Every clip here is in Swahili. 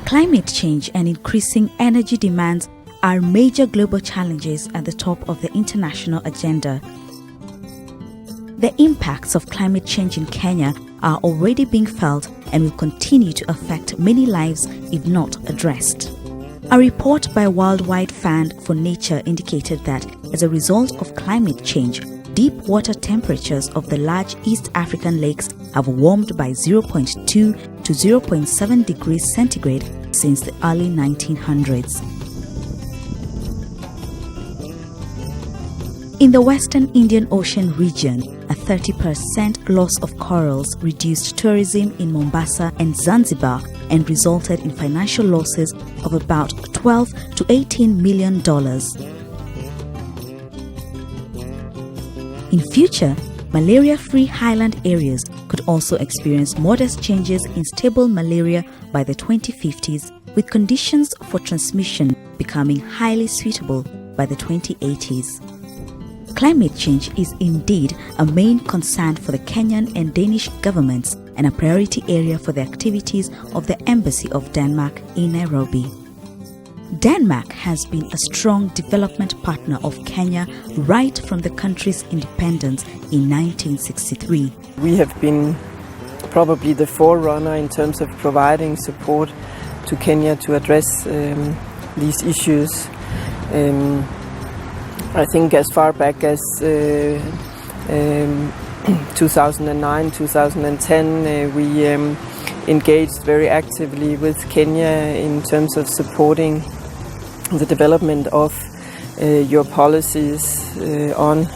Climate change and increasing energy demands are major global challenges at the top of the international agenda. The impacts of climate change in Kenya are already being felt and will continue to affect many lives if not addressed. A report by Worldwide Fund for Nature indicated that as a result of climate change, deep water temperatures of the large East African lakes have warmed by 0.2 to 0.7 degrees centigrade since the early 1900s. In the Western Indian Ocean region, a 30% loss of corals reduced tourism in Mombasa and Zanzibar and resulted in financial losses of about $12 to $18 million. In future, malaria-free highland areas could also experience modest changes in stable malaria by the 2050s, with conditions for transmission becoming highly suitable by the 2080s. Climate change is indeed a main concern for the Kenyan and Danish governments and a priority area for the activities of the Embassy of Denmark in Nairobi. Denmark has been a strong development partner of Kenya right from the country's independence in 1963. We have been probably the forerunner in terms of providing support to Kenya to address these issues. I think as far back as 2009, 2010, we engaged very actively with Kenya in terms of supporting the development of your policies on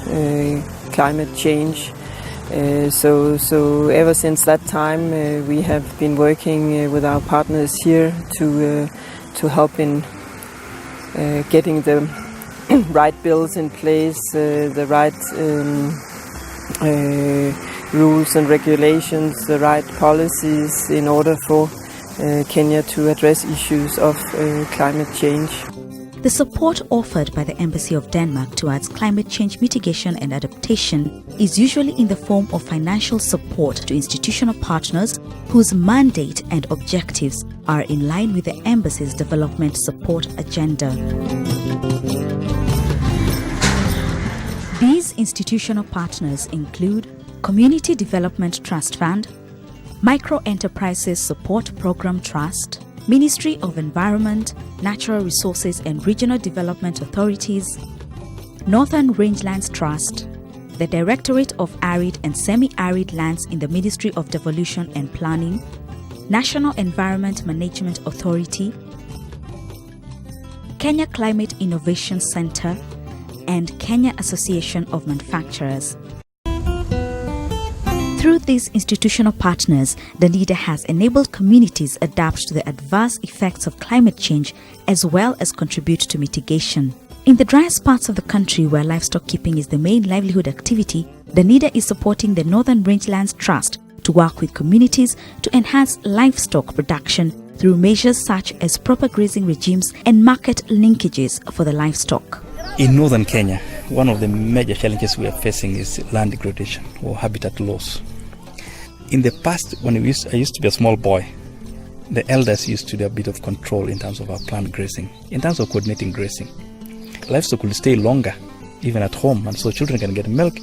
climate change. So ever since that time, we have been working with our partners here to help in getting the right bills in place, the right rules and regulations, the right policies in order for Kenya to address issues of climate change. The support offered by the Embassy of Denmark towards climate change mitigation and adaptation is usually in the form of financial support to institutional partners whose mandate and objectives are in line with the Embassy's development support agenda. These institutional partners include Community Development Trust Fund, Micro Enterprises Support Program Trust, Ministry of Environment, Natural Resources and Regional Development Authorities, Northern Rangelands Trust, the Directorate of Arid and Semi-Arid Lands in the Ministry of Devolution and Planning, National Environment Management Authority, Kenya Climate Innovation Center, and Kenya Association of Manufacturers. Through these institutional partners, Danida has enabled communities adapt to the adverse effects of climate change as well as contribute to mitigation. In the driest parts of the country where livestock keeping is the main livelihood activity, Danida is supporting the Northern Rangelands Trust to work with communities to enhance livestock production through measures such as proper grazing regimes and market linkages for the livestock. In northern Kenya, one of the major challenges we are facing is land degradation or habitat loss. In the past, when I used to be a small boy, the elders used to do a bit of control in terms of our planned grazing, in terms of coordinating grazing. Livestock will stay longer, even at home, and so children can get milk,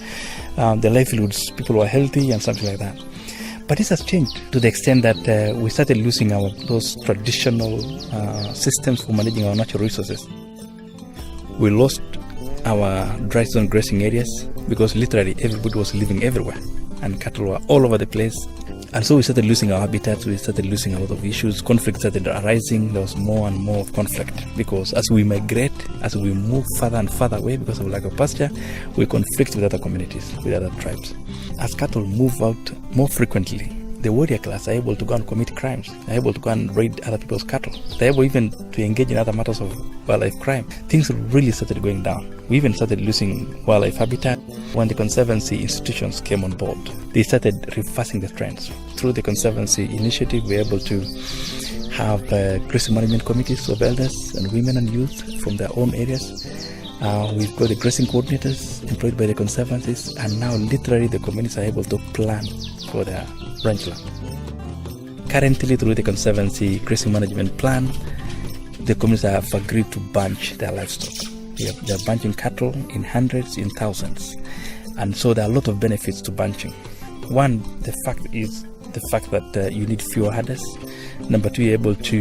the livelihoods, people were healthy and something like that. But this has changed to the extent that we started losing those traditional systems for managing our natural resources. We lost our dry zone grazing areas because literally everybody was living everywhere and cattle were all over the place. And so we started losing our habitats, we started losing a lot of issues, conflict started arising, there was more and more of conflict because as we migrate, as we move further and further away because of lack of pasture, we conflict with other communities, with other tribes. As cattle move out more frequently, the warrior class are able to go and commit crimes, are able to go and raid other people's cattle, they're able even to engage in other matters of wildlife crime. Things really started going down. We even started losing wildlife habitat. When the Conservancy institutions came on board, they started reversing the trends. Through the Conservancy initiative, we were able to have grazing management committees of elders and women and youth from their own areas. We've got the grazing coordinators employed by the Conservancies, and now literally the communities are able to plan for their rangeland. Currently, through the Conservancy Grazing Management Plan, the communities have agreed to bunch their livestock. They're bunching cattle in hundreds, in thousands. And so there are a lot of benefits to bunching. One, the fact that you need fewer herders. Number two, you're able to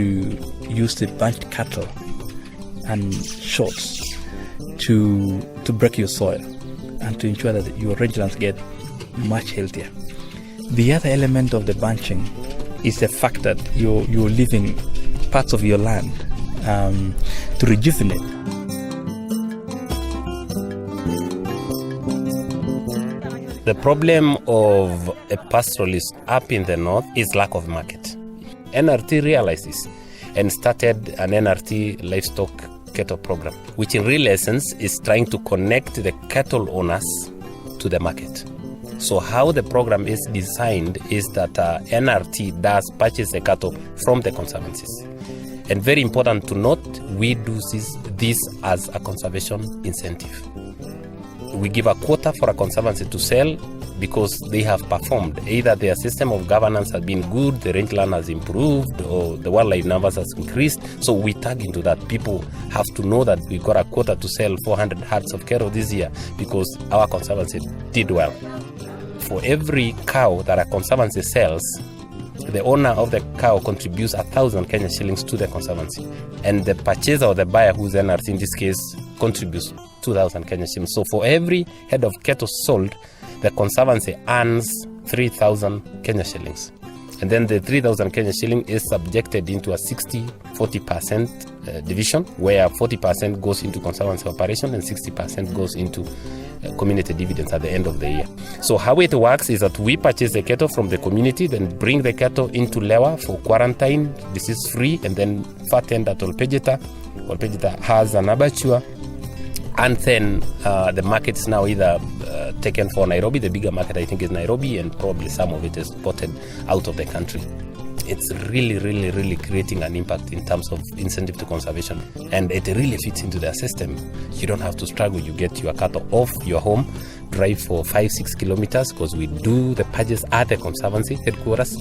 use the bunched cattle and shorts to break your soil and to ensure that your rangelands get much healthier. The other element of the bunching is the fact that you're leaving parts of your land to rejuvenate. The problem of a pastoralist up in the north is lack of market. NRT realized this and started an NRT livestock cattle program, which in real essence is trying to connect the cattle owners to the market. So how the program is designed is that NRT does purchase the cattle from the conservancies. And very important to note, we do this as a conservation incentive. We give a quota for a conservancy to sell because they have performed. Either their system of governance has been good, the rangeland has improved, or the wildlife numbers has increased. So we tag into that. People have to know that we got a quota to sell 400 herds of cattle this year because our conservancy did well. For every cow that a conservancy sells, the owner of the cow contributes 1,000 Kenya shillings to the conservancy. And the purchaser or the buyer, who's NRC in this case, contributes 2,000 Kenya shillings. So for every head of cattle sold, the conservancy earns 3,000 Kenya shillings. And then the 3,000 Kenya shilling is subjected into a 60-40% division, where 40% goes into conservancy operation and 60% goes into community dividends at the end of the year. So how it works is that we purchase the cattle from the community, then bring the cattle into Lewa for quarantine, disease-free, and then fattened at Olpejeta. Olpejeta has an abattoir, and then the market is now either taken for Nairobi. The bigger market, I think, is Nairobi, and probably some of it is exported out of the country. It's really creating an impact in terms of incentive to conservation, and it really fits into their system. You don't have to struggle. You get your cattle off your home, drive for 5-6 kilometers, because we do the purchase at the conservancy headquarters,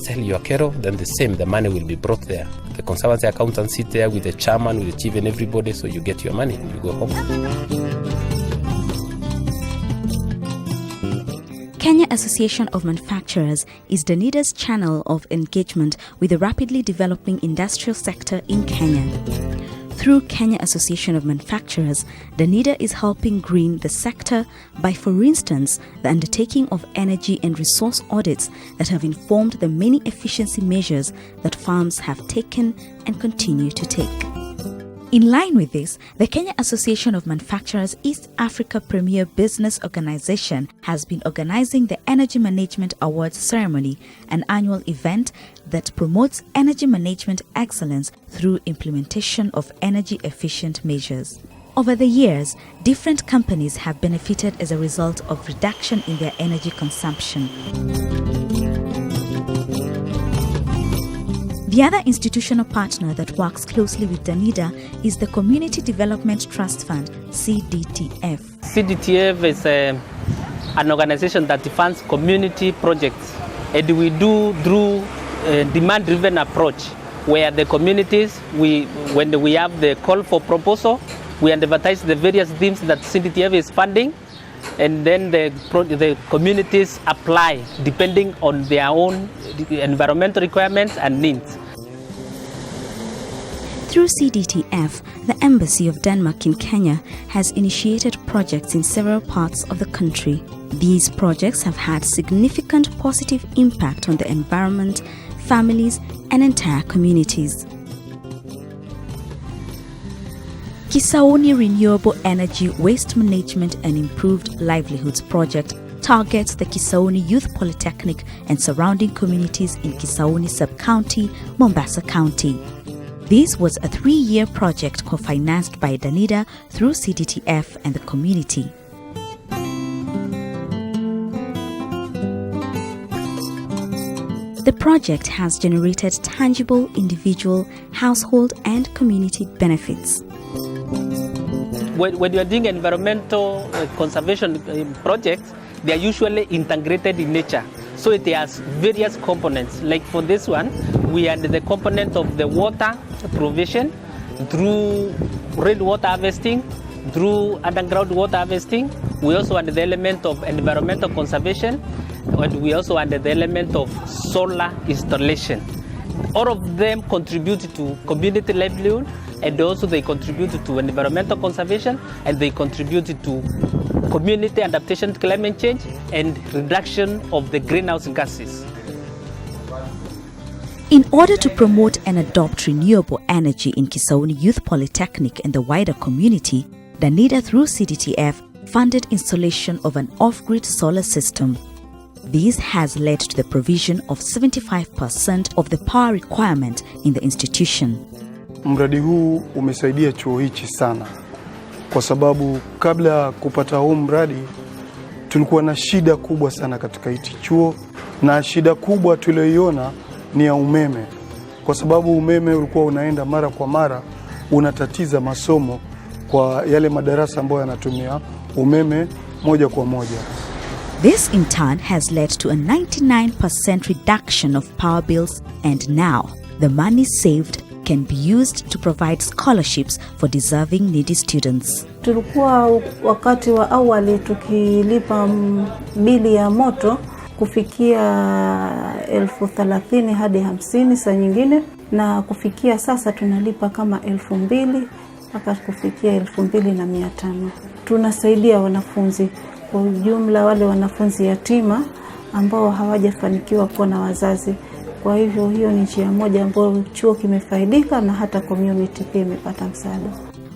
sell your cattle, then the money will be brought there. The conservancy accountant sit there with the chairman, with the chief and everybody, so you get your money and you go home. Kenya Association of Manufacturers is Danida's channel of engagement with the rapidly developing industrial sector in Kenya. Through Kenya Association of Manufacturers, Danida is helping green the sector by, for instance, the undertaking of energy and resource audits that have informed the many efficiency measures that farms have taken and continue to take. In line with this, the Kenya Association of Manufacturers East Africa Premier Business Organization has been organizing the Energy Management Awards Ceremony, an annual event that promotes energy management excellence through implementation of energy-efficient measures. Over the years, different companies have benefited as a result of reduction in their energy consumption. The other institutional partner that works closely with Danida is the Community Development Trust Fund, CDTF. CDTF is an organization that funds community projects, and we do through a demand-driven approach, where the communities, when we have the call for proposal, we advertise the various themes that CDTF is funding, and then the communities apply depending on their own environmental requirements and needs. Through CDTF, the Embassy of Denmark in Kenya has initiated projects in several parts of the country. These projects have had significant positive impact on the environment, families, and entire communities. Kisauni Renewable Energy Waste Management and Improved Livelihoods Project targets the Kisauni Youth Polytechnic and surrounding communities in Kisauni Sub-County, Mombasa County. This was a 3-year project co-financed by Danida through CDTF and the community. The project has generated tangible individual, household, and community benefits. When you are doing environmental conservation projects, they are usually integrated in nature. So it has various components. Like for this one, we add the component of the water provision through rainwater harvesting, through underground water harvesting. We also add the element of environmental conservation, and we also add the element of solar installation. All of them contribute to community livelihood, and also they contribute to environmental conservation, and they contribute to community adaptation to climate change and reduction of the greenhouse gases. In order to promote and adopt renewable energy in Kisauni Youth Polytechnic and the wider community, Danida through CDTF funded installation of an off-grid solar system. This has led to the provision of 75% of the power requirement in the institution. Mradi huu umesaidia chuo hichi sana kwa sababu kabla ya kupata huu mradi tulikuwa na shida kubwa sana katika hichi chuo, na shida kubwa tuliyoiona ni ya umeme, kwa sababu umeme ulikuwa unaenda mara kwa mara, unatatiza masomo kwa yale madarasa ambayo yanatumia umeme moja kwa moja. This in turn has led to a 99% reduction of power bills, and now the money saved can be used to provide scholarships for deserving needy students. Tulikuwa wakati wa awali tukilipa bili ya moto kufikia 30,000 hadi 50 saa nyingine, na kufikia sasa tunalipa kama 2,000 mpaka kufikia 2,500. Tunasaidia wanafunzi kwa ujumla, wale wanafunzi yatima ambao hawajafanikiwa kuwa na wazazi. Kwa hivyo hiyo ni njia moja ambayo chuo kimefaidika na hata community pia imepata msaada.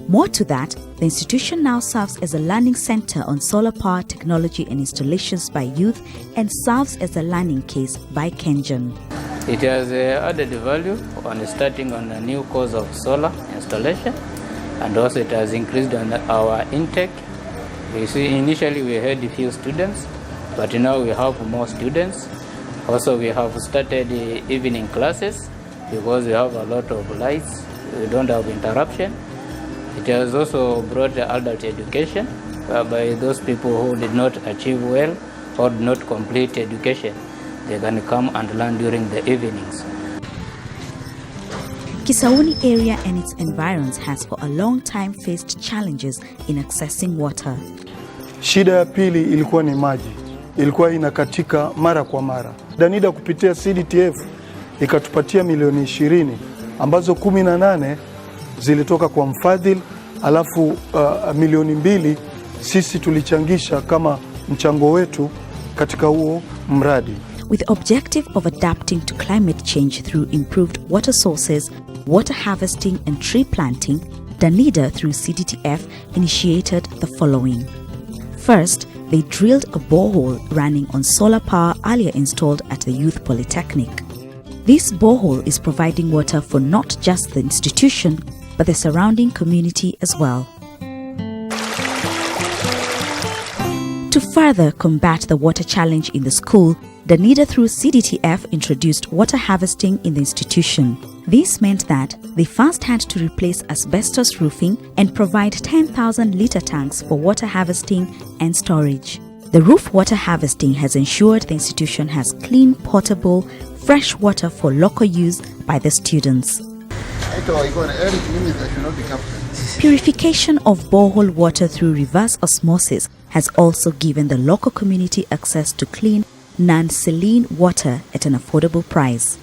More to that, the institution now serves as a learning center on solar power technology and installations by youth, and serves as a learning case by Kenjan. It has added value on starting on a new course of solar installation, and also it has increased on our intake. You see, initially we had a few students, but now we have more students. Also we have started evening classes because we have a lot of lights, we don't have interruption. It has also brought adult education, whereby those people who did not achieve well or did not complete education, they can come and learn during the evenings. Kisauni area and its environs has for a long time faced challenges in accessing water. Shida ya pili ilikuwa ni maji. Ilikuwa inakatika mara kwa mara. Danida kupitia CDTF ikatupatia milioni 20 ambazo 18 zilitoka kwa mfadhili, alafu milioni 2 sisi tulichangisha kama mchango wetu katika huo mradi. With the objective of adapting to climate change through improved water sources, water harvesting and tree planting, Danida through CDTF initiated the following. First, they drilled a borehole running on solar power earlier installed at the Youth Polytechnic. This borehole is providing water for not just the institution, but the surrounding community as well. To further combat the water challenge in the school, Danida through CDTF introduced water harvesting in the institution. This meant that they first had to replace asbestos roofing and provide 10,000-litre tanks for water harvesting and storage. The roof water harvesting has ensured the institution has clean, potable, fresh water for local use by the students. Purification of borehole water through reverse osmosis has also given the local community access to clean, non-saline water at an affordable price.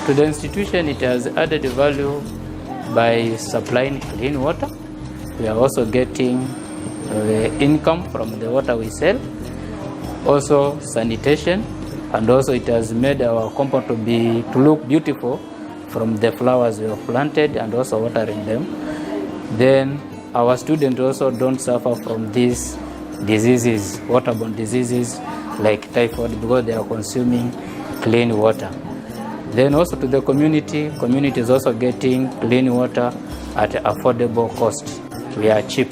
To the institution, it has added value by supplying clean water. We are also getting income from the water we sell. Also sanitation, and also it has made our compound to look beautiful from the flowers we have planted and also watering them. Then our students also don't suffer from these diseases, waterborne diseases like typhoid, because they are consuming clean water. Then also to the community is also getting clean water at affordable cost. We are cheap,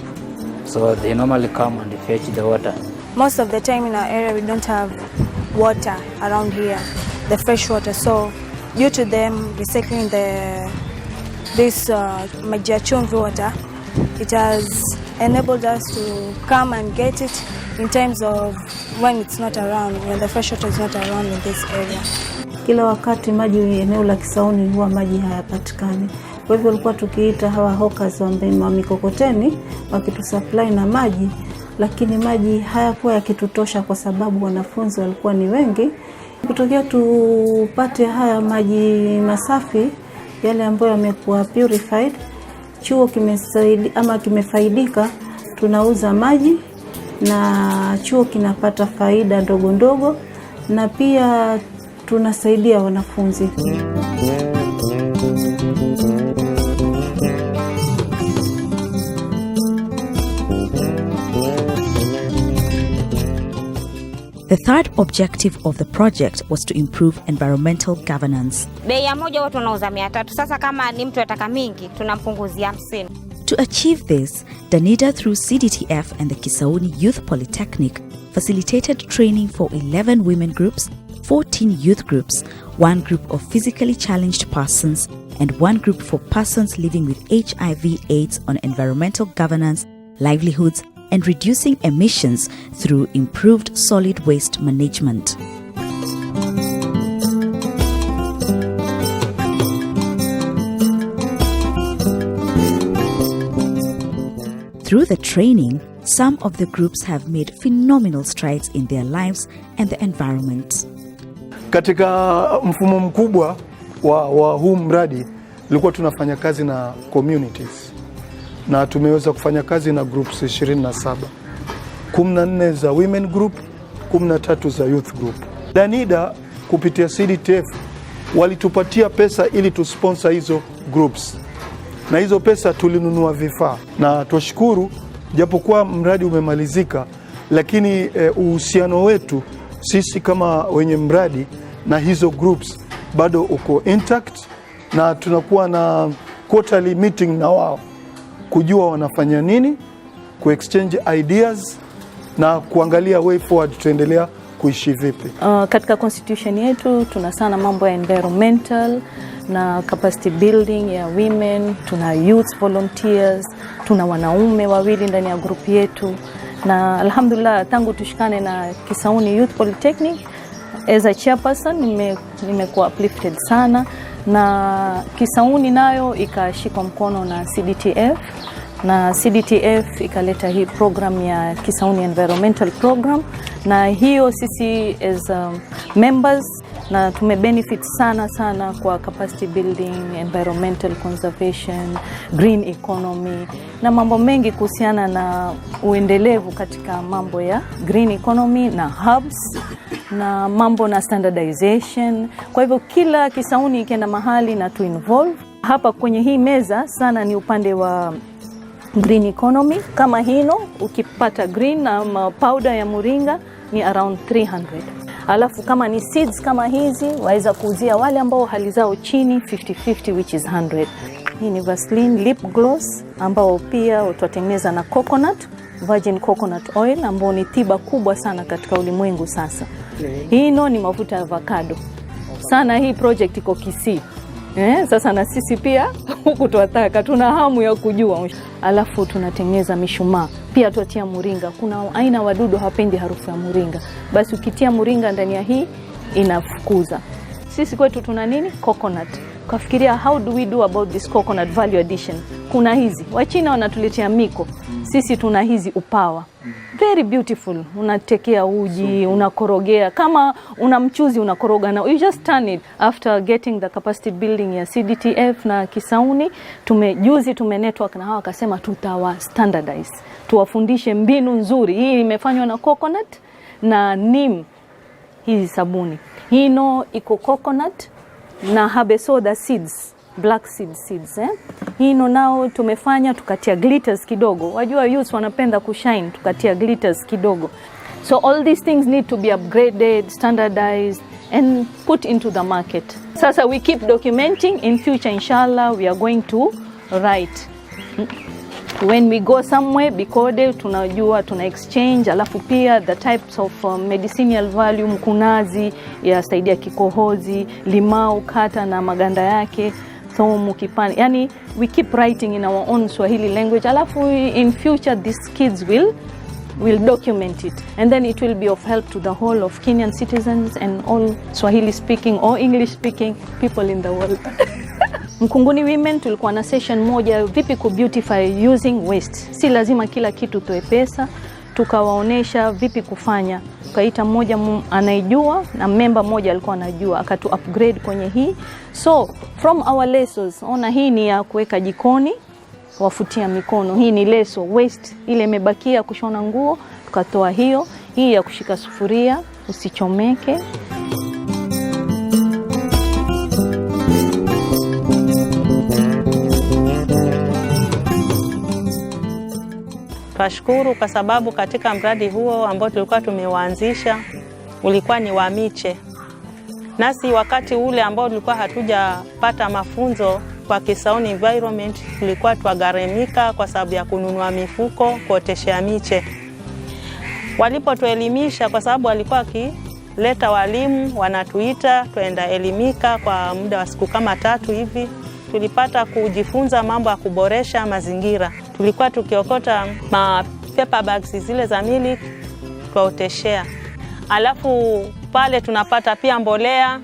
so they normally come and fetch the water. Most of the time in our area we don't have water around here, the fresh water. So due to them recycling this maji ya chumvi water, it has enabled us to come and get it in terms of when it's not around, when the fresh water is not around in this area. Kila wakati maji eneo la Kisauni huwa maji hayapatikani. Kwa hivyo tulikuwa tukiita hawa hawkers wa mikokoteni wakitusupply na maji, lakini maji hayakuwa yakitutosha kwa sababu wanafunzi walikuwa ni wengi. Kutokea tupate haya maji masafi yale ambayo yamekuwa purified, chuo kimefaidika, tunauza maji na chuo kinapata faida ndogo ndogo, na pia tunasaidia wanafunzi. The third objective of the project was to improve environmental governance. Bei ya moja watu wanauza 300. Sasa kama ni mtu ataka mingi, tunampunguzia 50. To achieve this, Danida through CDTF and the Kisauni Youth Polytechnic facilitated training for 11 women groups, 14 youth groups, 1 group of physically challenged persons, and 1 group for persons living with HIV/AIDS on environmental governance, livelihoods, and reducing emissions through improved solid waste management. Through the training, some of the groups have made phenomenal strides in their lives and the environment. Katika mfumo mkubwa wa huu mradi, tulikuwa tunafanya kazi na communities. Na tumeweza kufanya kazi na groups 27. 14 za women group, 13 za youth group. Danida kupitia CDTF walitupatia pesa ili tusponsor hizo groups. Na hizo pesa tulinunua vifaa. Na tushukuru japokuwa mradi umemalizika, lakini uhusiano wetu sisi kama wenye mradi na hizo groups bado uko intact, na tunakuwa na quarterly meeting na wao kujua wanafanya nini, kuexchange ideas na kuangalia way forward tuendelea kuishi vipi. Katika constitution yetu tuna sana mambo ya environmental na capacity building ya women, tuna youth volunteers, tuna wanaume wawili ndani ya group yetu, na alhamdulillah tangu tushikane na Kisauni Youth Polytechnic as a chairperson nimekuwa uplifted sana, na Kisauni nayo ikashikwa mkono na CDTF, na CDTF ikaleta hii program ya Kisauni Environmental Program, na hiyo sisi as members na tumebenefit sana kwa capacity building, environmental conservation, green economy na mambo mengi kuhusiana na uendelevu katika mambo ya green economy na hubs na mambo na standardization. Kwa hivyo kila Kisauni ikienda mahali na to involve. Hapa kwenye hii meza sana ni upande wa green economy. Kama hino ukipata green na powder ya muringa ni around 300. Alafu kama ni seeds kama hizi waweza kuuzia wale ambao hali zao chini 50-50 which is 100. Hii ni Vaseline lip gloss ambao pia utatengeneza na coconut, virgin coconut oil ambao ni tiba kubwa sana katika ulimwengu sasa. Hino ni mafuta ya avocado. Sana hii project iko Kisii. Sasa na sisi pia huku tuwataka tuna hamu ya kujua. Alafu tunatengeneza mishumaa. Pia tuatia muringa. Kuna aina wadudu hawapendi harufu ya muringa. Basi ukitia muringa ndani ya hii inafukuza. Sisi kwetu tuna nini? Coconut. Kafikiria how do we do about this coconut value addition? Kuna hizi. Wachina wanatuletea miko. Sisi tuna hizi upawa. Very beautiful. Unatekea uji, unakorogea. Kama una mchuzi unakoroga na you just turn it. After getting the capacity building ya CDTF na Kisauni, tume network na hawa wakasema tutawa standardize. Tuwafundishe mbinu nzuri. Hii imefanywa na coconut na neem. Hizi sabuni. Hino iko coconut na habesoda seeds. Black seeds. Hino nao tumefanya tukatia glitters kidogo. Wajua youth wanapenda kushine, tukatia glitters kidogo. So all these things need to be upgraded, standardized and put into the market. Sasa we keep documenting. In future inshallah we are going to write. When we go somewhere bikode tunajua tuna exchange, alafu pia the types of medicinal value, mkunazi ya saidia kikohozi, limau kata na maganda yake. Kithomu, Kipani. Yani we keep writing in our own Swahili language. Alafu in future these kids will document it, and then it will be of help to the whole of Kenyan citizens and all Swahili speaking or English speaking people in the world. Mkunguni Women tulikuwa na session moja, vipi ku beautify using waste. Si lazima kila kitu toe pesa, tukawaonesha vipi kufanya. Tukaita mmoja anaijua na member mmoja alikuwa anajua, akatu upgrade kwenye hii. So from our lessons, ona hii ni ya kuweka jikoni, wafutia mikono. Hii ni leso waste, ile imebakia kushona nguo, tukatoa hiyo. Hii ya kushika sufuria usichomeke. Twashukuru kwa sababu katika mradi huo ambao tulikuwa tumewaanzisha ulikuwa ni wa miche. Nasi wakati ule ambao tulikuwa hatujapata mafunzo kwa Kisauni environment, tulikuwa twagharamika kwa sababu ya kununua mifuko kuoteshea miche. Walipotuelimisha, kwa sababu walikuwa wakileta walimu wanatuita tuenda elimika kwa muda wa siku kama 3 hivi, tulipata kujifunza mambo ya kuboresha mazingira. Tulikuwa tukiokota paper bags zile za mili twaoteshea. Alafu pale tunapata pia mbolea,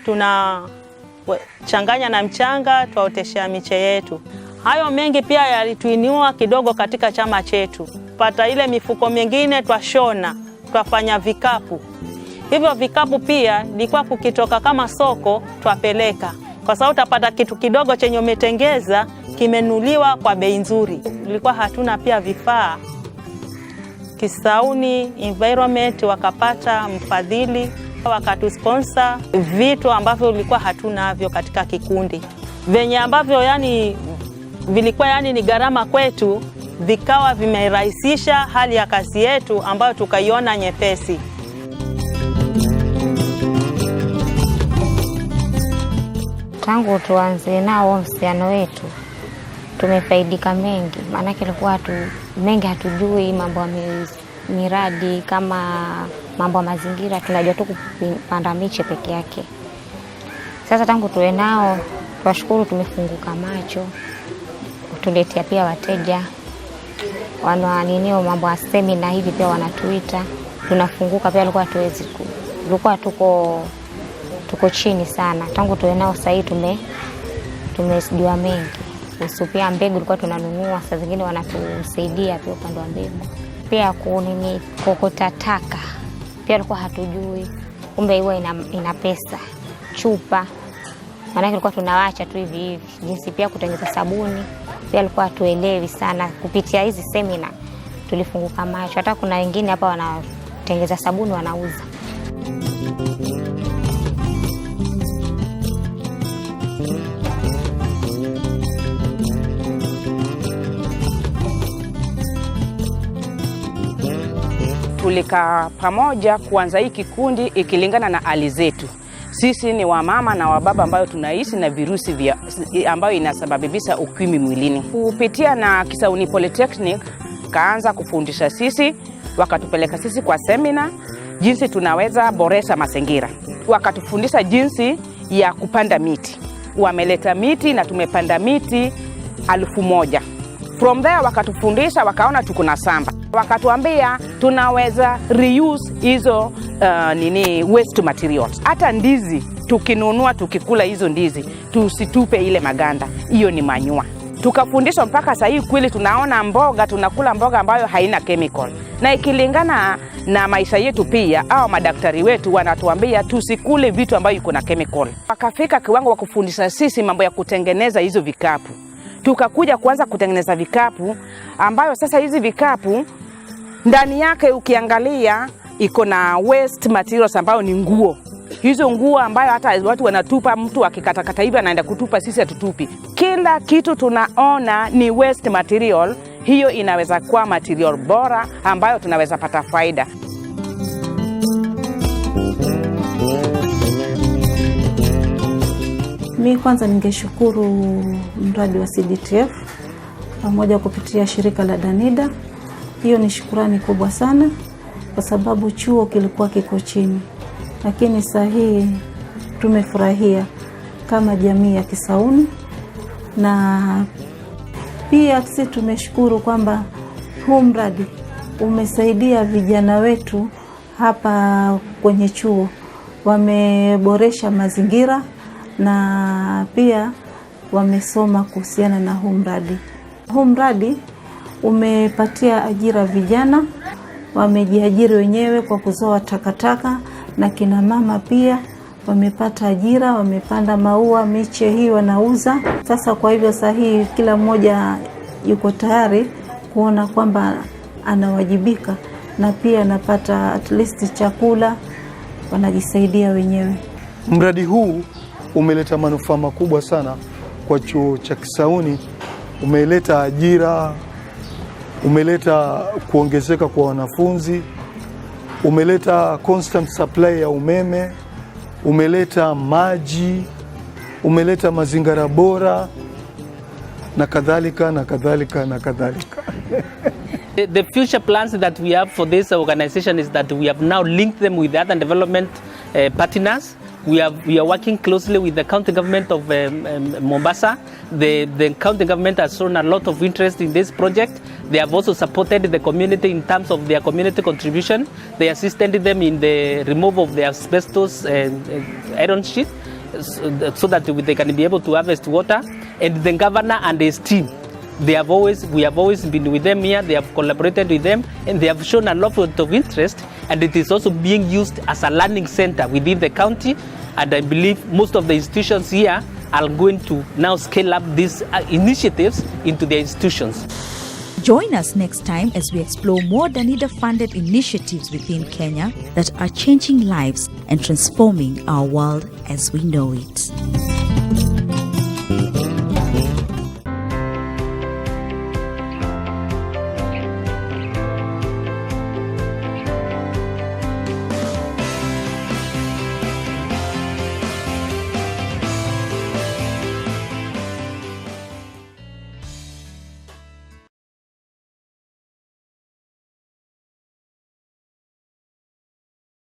tunachanganya na mchanga twaoteshea miche yetu. Hayo mengi pia yalituinua kidogo katika chama chetu. Pata ile mifuko mingine twashona, twafanya vikapu. Hivyo vikapu pia nilikuwa kukitoka kama soko twapeleka. Kwa sababu utapata kitu kidogo chenye umetengeza kimenuliwa kwa bei nzuri. Tulikuwa hatuna pia vifaa. Kisauni environment wakapata mfadhili, wakatusponsor vitu ambavyo tulikuwa hatunavyo katika kikundi. Venye ambavyo vilikuwa ni gharama kwetu, vikawa vimerahisisha hali ya kazi yetu ambayo tukaiona nyepesi. Tangu tuanze nao uhusiano wetu tumefaidika mengi, maana kilikuwa mengi hatujui mambo ya miradi kama mambo ya mazingira, tunajua tu kupanda miche peke yake. Sasa tangu tuwe nao twashukuru, tumefunguka macho, tuletea pia wateja mambo ya semina hivi pia wanatuita, tunafunguka pia. Tulikuwa tuko chini sana. Tangu tuwe nao sasa hivi tumesijua mengi. Usupia mbegu tulikuwa tunanunua, saa zingine wanatusaidia pia upande wa mbegu. Pia kokota taka pia tulikuwa hatujui, kumbe hiyo ina pesa. Chupa maana tulikuwa tunawacha tu hivi. Jinsi pia kutengeneza sabuni pia tulikuwa hatuelewi sana. Kupitia hizi semina tulifunguka macho. Hata kuna wengine hapa wanatengeneza sabuni wanauza. Tulika pamoja kuanza hii kikundi ikilingana na hali zetu. Sisi ni wamama na wababa ambao tunaishi na virusi ambayo inasababisha ukimwi mwilini. Kupitia na Kisauni Polytechnic kaanza kufundisha sisi, wakatupeleka sisi kwa semina jinsi tunaweza boresha mazingira. Wakatufundisha jinsi ya kupanda miti. Wameleta miti na tumepanda miti 1000. From there wakatufundisha, wakaona tuko na samba. Wakatuambia tunaweza reuse hizo waste materials. Hata ndizi tukinunua tukikula hizo ndizi tusitupe ile maganda, hiyo ni manyua. Tukafundishwa mpaka sasa hivi kweli tunaona tunakula mboga ambayo haina chemical. Na ikilingana na maisha yetu pia au madaktari wetu wanatuambia tusikule vitu ambavyo iko na chemical. Wakafika kiwango wa kufundisha sisi mambo ya kutengeneza hizo vikapu. Tukakuja kuanza kutengeneza vikapu ambayo sasa hizi vikapu ndani yake ukiangalia iko na waste materials ambayo ni nguo. Hizo nguo ambayo hata watu wanatupa, mtu akikatakata hivi anaenda kutupa, sisi hatutupi. Kila kitu tunaona ni waste material, hiyo inaweza kuwa material bora ambayo tunaweza pata faida. Mimi kwanza ningeshukuru mradi wa CDTF pamoja kupitia shirika la Danida. Hiyo ni shukrani kubwa sana kwa sababu chuo kilikuwa kiko chini. Lakini sasa hii tumefurahia kama jamii ya Kisauni na pia sisi tumeshukuru kwamba huu mradi umesaidia vijana wetu hapa kwenye chuo, wameboresha mazingira na pia wamesoma kuhusiana na huu mradi. Huu mradi umepatia ajira vijana, wamejiajiri wenyewe kwa kuzoa takataka, na kina mama pia wamepata ajira, wamepanda maua, miche hii wanauza. Sasa kwa hivyo sahihi kila mmoja yuko tayari kuona kwamba anawajibika na pia anapata at least chakula, wanajisaidia wenyewe. Mradi huu umeleta manufaa makubwa sana kwa chuo cha Kisauni. Umeleta ajira, umeleta kuongezeka kwa wanafunzi, umeleta constant supply ya umeme, umeleta maji, umeleta mazingira bora na kadhalika na kadhalika na kadhalika. The future plans that we have for this organization is that we have now linked them with other development partners. We are working closely with the county government of Mombasa. The county government has shown a lot of interest in this project. They have also supported the community in terms of their community contribution. They assisted them in the removal of the asbestos iron sheet so that they can be able to harvest water. And the governor and his team, we have always been with them here. They have collaborated with them, and they have shown a lot of interest. And it is also being used as a learning center within the county. And I believe most of the institutions here are going to now scale up these initiatives into their institutions. Join us next time as we explore more Danida-funded initiatives within Kenya that are changing lives and transforming our world as we know it.